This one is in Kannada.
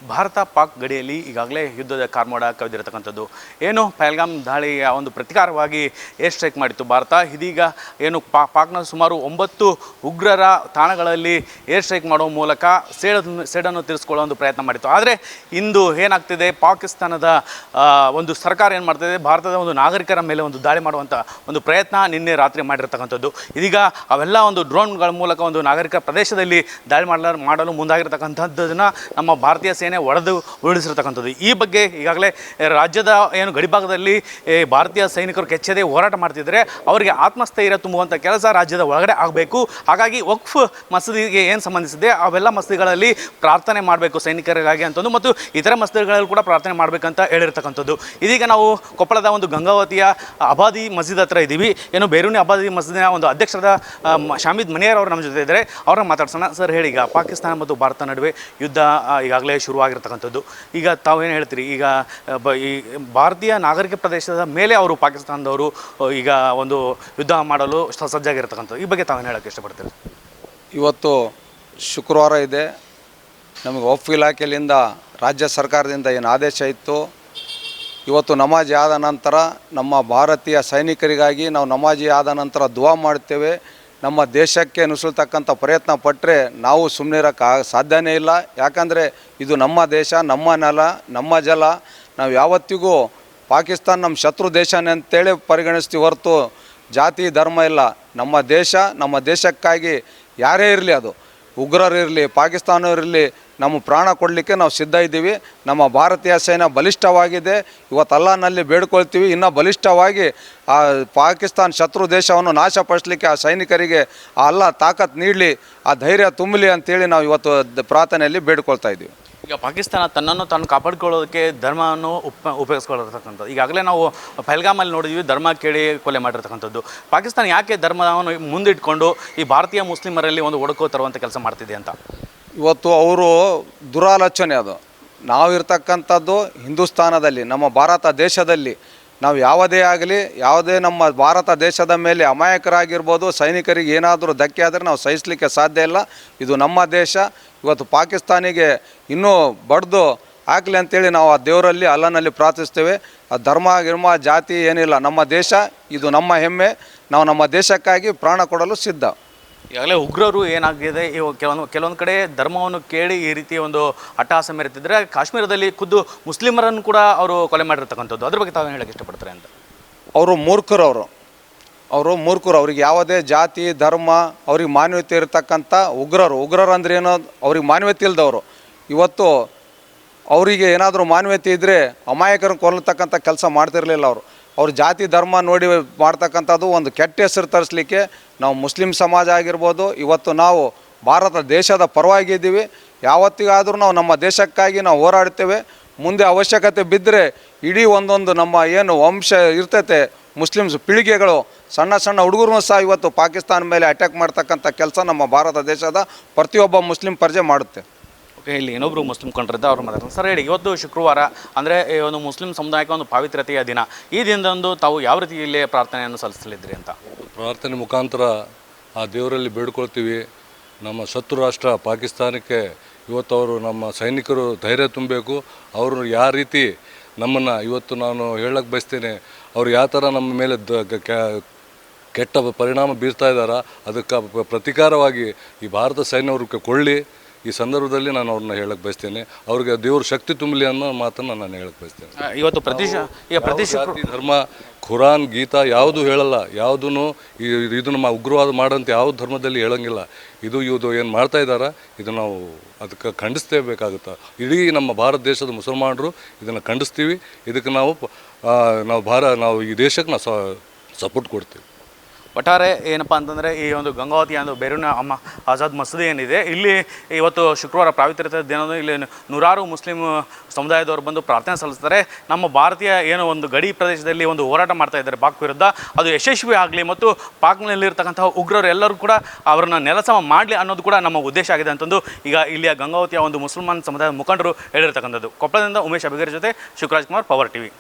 ಭಾರತ ಪಾಕ್ ಗಡಿಯಲ್ಲಿ ಈಗಾಗಲೇ ಯುದ್ಧದ ಕಾರ್ಮೋಡ ಕವಿದಿರತಕ್ಕಂಥದ್ದು. ಏನು ಪಹಲ್ಗಾಮ್ ದಾಳಿಯ ಒಂದು ಪ್ರತಿಕಾರವಾಗಿ ಏರ್ ಸ್ಟ್ರೈಕ್ ಮಾಡಿತ್ತು ಭಾರತ. ಇದೀಗ ಏನು ಪಾಕ್ನ ಸುಮಾರು 9 ಉಗ್ರರ ತಾಣಗಳಲ್ಲಿ ಏರ್ ಸ್ಟ್ರೈಕ್ ಮಾಡುವ ಮೂಲಕ ಸೇಡನ್ನು ತೀರಿಸಿಕೊಳ್ಳೋ ಒಂದು ಪ್ರಯತ್ನ ಮಾಡಿತ್ತು. ಆದರೆ ಇಂದು ಏನಾಗ್ತಿದೆ, ಪಾಕಿಸ್ತಾನದ ಒಂದು ಸರ್ಕಾರ ಏನು ಮಾಡ್ತಿದೆ, ಭಾರತದ ಒಂದು ನಾಗರಿಕರ ಮೇಲೆ ಒಂದು ದಾಳಿ ಮಾಡುವಂಥ ಒಂದು ಪ್ರಯತ್ನ ನಿನ್ನೆ ರಾತ್ರಿ ಮಾಡಿರ್ತಕ್ಕಂಥದ್ದು. ಇದೀಗ ಅವೆಲ್ಲ ಒಂದು ಡ್ರೋನ್ಗಳ ಮೂಲಕ ಒಂದು ನಾಗರಿಕ ಪ್ರದೇಶದಲ್ಲಿ ದಾಳಿ ಮಾಡಲು ಮುಂದಾಗಿರ್ತಕ್ಕಂಥದ್ದನ್ನು ನಮ್ಮ ಭಾರತೀಯ ಸೇನೆ ಒಡೆದು ಉರುಳಿಸಿರ್ತಕ್ಕಂಥದ್ದು. ಈ ಬಗ್ಗೆ ಈಗಾಗಲೇ ರಾಜ್ಯದ ಏನು ಗಡಿಭಾಗದಲ್ಲಿ ಭಾರತೀಯ ಸೈನಿಕರು ಕೆಚ್ಚದೆ ಹೋರಾಟ ಮಾಡ್ತಿದ್ದಾರೆ. ಅವರಿಗೆ ಆತ್ಮಸ್ಥೈರ್ಯ ತುಂಬುವಂಥ ಕೆಲಸ ರಾಜ್ಯದ ಒಳಗಡೆ ಆಗಬೇಕು. ಹಾಗಾಗಿ ವಕ್ಫ್ ಮಸೀದಿಗೆ ಏನು ಸಂಬಂಧಿಸಿದೆ ಅವೆಲ್ಲ ಮಸೀದಿಗಳಲ್ಲಿ ಪ್ರಾರ್ಥನೆ ಮಾಡಬೇಕು ಸೈನಿಕರಿಗಾಗಿ ಅಂತಂದು, ಮತ್ತು ಇತರ ಮಸೀದಿಗಳಲ್ಲಿ ಕೂಡ ಪ್ರಾರ್ಥನೆ ಮಾಡಬೇಕಂತ ಹೇಳಿರ್ತಕ್ಕಂಥದ್ದು. ಇದೀಗ ನಾವು ಕೊಪ್ಪಳದ ಒಂದು ಗಂಗಾವತಿಯ ಅಬಾದಿ ಮಸೀದ್ ಹತ್ರ ಇದ್ದೀವಿ. ಏನು ಬೇರೂನಿ ಅಬಾದಿ ಮಸೀದಿನ ಒಂದು ಅಧ್ಯಕ್ಷರಾದ ಶಾಮಿದ್ ಮನಿಯಾರ್ ಅವರು ನಮ್ಮ ಜೊತೆ ಇದ್ದಾರೆ. ಅವ್ರನ್ನ ಮಾತಾಡ್ಸೋಣ. ಸರ್ ಹೇಳಿ, ಈಗ ಪಾಕಿಸ್ತಾನ ಮತ್ತು ಭಾರತ ನಡುವೆ ಯುದ್ಧ ಈಗಾಗಲೇ ಶುರುವಾಗಿರ್ತಕ್ಕಂಥದ್ದು. ಈಗ ತಾವೇನು ಹೇಳ್ತೀರಿ, ಈಗ ಈ ಭಾರತೀಯ ನಾಗರಿಕ ಪ್ರದೇಶದ ಮೇಲೆ ಅವರು ಪಾಕಿಸ್ತಾನದವರು ಈಗ ಒಂದು ಯುದ್ಧ ಮಾಡಲು ಸಜ್ಜಾಗಿರ್ತಕ್ಕಂಥದ್ದು, ಈ ಬಗ್ಗೆ ತಾವೇನು ಹೇಳೋಕ್ಕೆ ಇಷ್ಟಪಡ್ತೀರಿ? ಇವತ್ತು ಶುಕ್ರವಾರ ಇದೆ. ನಮಗೆ ವಕ್ಫ್ ಇಲಾಖೆಯಿಂದ ರಾಜ್ಯ ಸರ್ಕಾರದಿಂದ ಏನು ಆದೇಶ ಇತ್ತು, ಇವತ್ತು ನಮಾಜಿ ಆದ ನಂತರ ನಮ್ಮ ಭಾರತೀಯ ಸೈನಿಕರಿಗಾಗಿ ನಾವು ನಮಾಜಿ ಆದ ನಂತರ ದುವಾ ಮಾಡ್ತೇವೆ. ನಮ್ಮ ದೇಶಕ್ಕೆ ನುಸುಳ್ತಕ್ಕಂಥ ಪ್ರಯತ್ನ ಪಟ್ಟರೆ ನಾವು ಸುಮ್ಮನಿರೋಕ್ಕೆ ಸಾಧ್ಯನೇ ಇಲ್ಲ. ಯಾಕಂದರೆ ಇದು ನಮ್ಮ ದೇಶ, ನಮ್ಮ ನೆಲ, ನಮ್ಮ ಜಲ. ನಾವು ಯಾವತ್ತಿಗೂ ಪಾಕಿಸ್ತಾನ ನಮ್ಮ ಶತ್ರು ದೇಶನೇ ಅಂತೇಳಿ ಪರಿಗಣಿಸ್ತೀವಿ ಹೊರತು ಜಾತಿ ಧರ್ಮ ಇಲ್ಲ. ನಮ್ಮ ದೇಶ, ನಮ್ಮ ದೇಶಕ್ಕಾಗಿ ಯಾರೇ ಇರಲಿ, ಅದು ಉಗ್ರರಿರಲಿ, ಪಾಕಿಸ್ತಾನ ಇರಲಿ, ನಮ್ಮ ಪ್ರಾಣ ಕೊಡಲಿಕ್ಕೆ ನಾವು ಸಿದ್ಧ ಇದ್ದೀವಿ. ನಮ್ಮ ಭಾರತೀಯ ಸೈನ್ಯ ಬಲಿಷ್ಠವಾಗಿದೆ. ಇವತ್ತು ಅಲ್ಲಾಹನಲ್ಲಿ ಬೇಡ್ಕೊಳ್ತೀವಿ, ಇನ್ನೂ ಬಲಿಷ್ಠವಾಗಿ ಆ ಪಾಕಿಸ್ತಾನ ಶತ್ರು ದೇಶವನ್ನು ನಾಶಪಡಿಸಲಿಕ್ಕೆ ಆ ಸೈನಿಕರಿಗೆ ಆ ಅಲ್ಲಾಹ್ ತಾಕತ್ ನೀಡಲಿ, ಆ ಧೈರ್ಯ ತುಂಬಲಿ ಅಂತೇಳಿ ನಾವು ಇವತ್ತು ಪ್ರಾರ್ಥನೆಯಲ್ಲಿ ಬೇಡ್ಕೊಳ್ತಾ ಇದ್ದೀವಿ. ಈಗ ಪಾಕಿಸ್ತಾನ ತನ್ನನ್ನು ತಾನು ಕಾಪಾಡಿಕೊಳ್ಳೋದಕ್ಕೆ ಧರ್ಮವನ್ನು ಉಪಯೋಗಿಸ್ಕೊಳ್ಳಿರ್ತಕ್ಕಂಥದ್ದು. ಈಗಾಗಲೇ ನಾವು ಪಹಲ್ಗಾಮಲ್ಲಿ ನೋಡಿದ್ವಿ, ಧರ್ಮ ಕೇಳಿ ಕೊಲೆ ಮಾಡಿರ್ತಕ್ಕಂಥದ್ದು. ಪಾಕಿಸ್ತಾನ ಯಾಕೆ ಧರ್ಮವನ್ನು ಮುಂದಿಟ್ಕೊಂಡು ಈ ಭಾರತೀಯ ಮುಸ್ಲಿಮರಲ್ಲಿ ಒಂದು ಒಡಕು ತರುವಂಥ ಕೆಲಸ ಮಾಡ್ತಿದೆ ಅಂತ? ಇವತ್ತು ಅವರು ದುರಾಲೋಚನೆ ಅದು. ನಾವಿರ್ತಕ್ಕಂಥದ್ದು ಹಿಂದೂಸ್ತಾನದಲ್ಲಿ, ನಮ್ಮ ಭಾರತ ದೇಶದಲ್ಲಿ. ನಾವು ಯಾವುದೇ ಆಗಲಿ, ಯಾವುದೇ ನಮ್ಮ ಭಾರತ ದೇಶದ ಮೇಲೆ ಅಮಾಯಕರಾಗಿರ್ಬೋದು, ಸೈನಿಕರಿಗೆ ಏನಾದರೂ ಧಕ್ಕೆ ಆದರೆ ನಾವು ಸಹಿಸಲಿಕ್ಕೆ ಸಾಧ್ಯ ಇಲ್ಲ. ಇದು ನಮ್ಮ ದೇಶ. ಇವತ್ತು ಪಾಕಿಸ್ತಾನಿಗೆ ಇನ್ನೂ ಬಡ್ದು ಹಾಕಲಿ ಅಂತೇಳಿ ನಾವು ಆ ದೇವರಲ್ಲಿ ಅಲ್ಲನಲ್ಲಿ ಪ್ರಾರ್ಥಿಸ್ತೇವೆ. ಆ ಧರ್ಮ ಗಿರ್ಮ ಜಾತಿ ಏನಿಲ್ಲ, ನಮ್ಮ ದೇಶ, ಇದು ನಮ್ಮ ಹೆಮ್ಮೆ. ನಾವು ನಮ್ಮ ದೇಶಕ್ಕಾಗಿ ಪ್ರಾಣ ಕೊಡಲು ಸಿದ್ಧ. ಈಗಾಗಲೇ ಉಗ್ರರು ಏನಾಗಿದೆ, ಕೆಲವೊಂದು ಕಡೆ ಧರ್ಮವನ್ನು ಕೇಳಿ ಈ ರೀತಿ ಒಂದು ಅಟ್ಟಹಾಸ ಮೆರೆತಿದ್ರೆ ಕಾಶ್ಮೀರದಲ್ಲಿ ಖುದ್ದು ಮುಸ್ಲಿಮರನ್ನು ಕೂಡ ಅವರು ಕೊಲೆ ಮಾಡಿರ್ತಕ್ಕಂಥದ್ದು. ಅದ್ರ ಬಗ್ಗೆ ತಾವೇನು ಹೇಳೋಕ್ಕೆ ಇಷ್ಟಪಡ್ತಾರೆ ಅಂತ? ಅವರು ಮೂರ್ಖರು. ಅವ್ರಿಗೆ ಯಾವುದೇ ಜಾತಿ ಧರ್ಮ ಅವ್ರಿಗೆ ಮಾನವೀಯತೆ ಇರತಕ್ಕಂಥ ಉಗ್ರರು ಅಂದ್ರೆ ಏನೋ, ಅವ್ರಿಗೆ ಮಾನವೀಯತೆ ಇಲ್ದವರು. ಇವತ್ತು ಅವರಿಗೆ ಏನಾದರೂ ಮಾನವೀಯತೆ ಇದ್ದರೆ ಅಮಾಯಕರನ್ನು ಕೊಲ್ಲತಕ್ಕಂಥ ಕೆಲಸ ಮಾಡ್ತಿರಲಿಲ್ಲ. ಅವ್ರ ಜಾತಿ ಧರ್ಮ ನೋಡಿ ಮಾಡ್ತಕ್ಕಂಥದ್ದು ಒಂದು ಕೆಟ್ಟ ಹೆಸರು ತರಿಸಲಿಕ್ಕೆ. ನಾವು ಮುಸ್ಲಿಂ ಸಮಾಜ ಆಗಿರ್ಬೋದು, ಇವತ್ತು ನಾವು ಭಾರತ ದೇಶದ ಪರವಾಗಿದ್ದೀವಿ. ಯಾವತ್ತಿಗಾದರೂ ನಾವು ನಮ್ಮ ದೇಶಕ್ಕಾಗಿ ನಾವು ಹೋರಾಡ್ತೇವೆ. ಮುಂದೆ ಅವಶ್ಯಕತೆ ಬಿದ್ದರೆ ಇಡೀ ಒಂದೊಂದು ನಮ್ಮ ಏನು ವಂಶ ಇರ್ತೈತೆ ಮುಸ್ಲಿಮ್ಸ್ ಪೀಳಿಗೆಗಳು, ಸಣ್ಣ ಸಣ್ಣ ಹುಡುಗರು ಸಹ ಇವತ್ತು ಪಾಕಿಸ್ತಾನ ಮೇಲೆ ಅಟ್ಯಾಕ್ ಮಾಡ್ತಕ್ಕಂಥ ಕೆಲಸ ನಮ್ಮ ಭಾರತ ದೇಶದ ಪ್ರತಿಯೊಬ್ಬ ಮುಸ್ಲಿಂ ಪ್ರಜೆ ಮಾಡುತ್ತೆ. ಓಕೆ, ಇಲ್ಲಿ ಇನ್ನೊಬ್ಬರು ಮುಸ್ಲಿಂ ಕಂಡ್ರಿದ್ದ ಅವ್ರು ಮಾತಾಡ್ತಾರೆ. ಸರ್ ಹೇಳಿ, ಇವತ್ತು ಶುಕ್ರವಾರ ಅಂದರೆ ಒಂದು ಮುಸ್ಲಿಂ ಸಮುದಾಯಕ್ಕೆ ಒಂದು ಪಾವಿತ್ರ್ಯತೆಯ ದಿನ. ಈ ದಿನದಂದು ತಾವು ಯಾವ ರೀತಿ ಇಲ್ಲಿ ಪ್ರಾರ್ಥನೆಯನ್ನು ಸಲ್ಲಿಸಲಿದ್ರಿ ಅಂತ? ಪ್ರಾರ್ಥನೆ ಮುಖಾಂತರ ಆ ದೇವರಲ್ಲಿ ಬೇಡ್ಕೊಳ್ತೀವಿ. ನಮ್ಮ ಶತ್ರು ರಾಷ್ಟ್ರ ಪಾಕಿಸ್ತಾನಕ್ಕೆ ಇವತ್ತು ಅವರು ನಮ್ಮ ಸೈನಿಕರು ಧೈರ್ಯ ತುಂಬಬೇಕು. ಅವರು ಯಾವ ರೀತಿ ನಮ್ಮನ್ನು ಇವತ್ತು ನಾನು ಹೇಳಕ್ಕೆ ಬಯಸ್ತೇನೆ, ಅವರು ಯಾವ ಥರ ನಮ್ಮ ಮೇಲೆ ಕೆಟ್ಟ ಪರಿಣಾಮ ಬೀರ್ತಾ ಇದ್ದಾರ, ಅದಕ್ಕೆ ಪ್ರತೀಕಾರವಾಗಿ ಈ ಭಾರತ ಸೈನ್ಯವ್ರಿಗೆ ಕೊಳ್ಳಿ. ಈ ಸಂದರ್ಭದಲ್ಲಿ ನಾನು ಅವ್ರನ್ನ ಹೇಳಕ್ಕೆ ಬಯಸ್ತೇನೆ, ಅವ್ರಿಗೆ ದೇವ್ರ ಶಕ್ತಿ ತುಂಬಲಿ ಅನ್ನೋ ಮಾತನ್ನು ನಾನು ಹೇಳಕ್ಕೆ ಬಯಸ್ತೇನೆ. ಇವತ್ತು ಪ್ರತಿ ಧರ್ಮ, ಖುರಾನ್, ಗೀತಾ ಯಾವುದು ಹೇಳಲ್ಲ. ಯಾವುದೂ ಇದನ್ನು ಉಗ್ರವಾದ ಮಾಡೋಂಥ ಯಾವ ಧರ್ಮದಲ್ಲಿ ಹೇಳೋಂಗಿಲ್ಲ. ಇದು ಏನು ಮಾಡ್ತಾ ಇದ್ದಾರೆ, ಇದು ನಾವು ಅದಕ್ಕೆ ಖಂಡಿಸ್ತೇಬೇಕಾಗುತ್ತೆ. ಇಡೀ ನಮ್ಮ ಭಾರತ ದೇಶದ ಮುಸಲ್ಮಾನರು ಇದನ್ನು ಖಂಡಿಸ್ತೀವಿ. ಇದಕ್ಕೆ ನಾವು ಈ ದೇಶಕ್ಕೆ ನಾವು ಸಪೋರ್ಟ್ ಕೊಡ್ತೀವಿ. ಒಟ್ಟಾರೆ ಏನಪ್ಪ ಅಂತಂದರೆ, ಈ ಒಂದು ಗಂಗಾವತಿ ಒಂದು ಬೇರೂನಿ ಆಜಾದ್ ಮಸೀದಿ ಏನಿದೆ, ಇಲ್ಲಿ ಇವತ್ತು ಶುಕ್ರವಾರ ಪಾವಿತ್ರ್ಯತೆ ದಿನದ ಇಲ್ಲಿ ನೂರಾರು ಮುಸ್ಲಿಂ ಸಮುದಾಯದವರು ಬಂದು ಪ್ರಾರ್ಥನೆ ಸಲ್ಲಿಸ್ತಾರೆ. ನಮ್ಮ ಭಾರತೀಯ ಏನು ಒಂದು ಗಡಿ ಪ್ರದೇಶದಲ್ಲಿ ಒಂದು ಹೋರಾಟ ಮಾಡ್ತಾ ಇದ್ದಾರೆ ಪಾಕ್ ವಿರುದ್ಧ, ಅದು ಯಶಸ್ವಿ ಆಗಲಿ ಮತ್ತು ಪಾಕ್ನಲ್ಲಿರ್ತಕ್ಕಂತಹ ಉಗ್ರರು ಎಲ್ಲರೂ ಕೂಡ ಅವರನ್ನು ನೆಲಸಮ ಮಾಡಲಿ ಅನ್ನೋದು ಕೂಡ ನಮ್ಮ ಉದ್ದೇಶ ಆಗಿದೆ ಅಂತಂದು ಈಗ ಇಲ್ಲಿಯ ಗಂಗಾವತಿಯ ಒಂದು ಮುಸಲ್ಮಾನ್ ಸಮುದಾಯದ ಮುಖಂಡರು ಹೇಳಿರ್ತಕ್ಕಂಥದ್ದು. ಕೊಪ್ಪಳದಿಂದ ಉಮೇಶ್ ಅಭಿಗೇರ್ ಜೊತೆ ಶಿವರಾಜ್ ಕುಮಾರ್, ಪವರ್ ಟಿವಿ.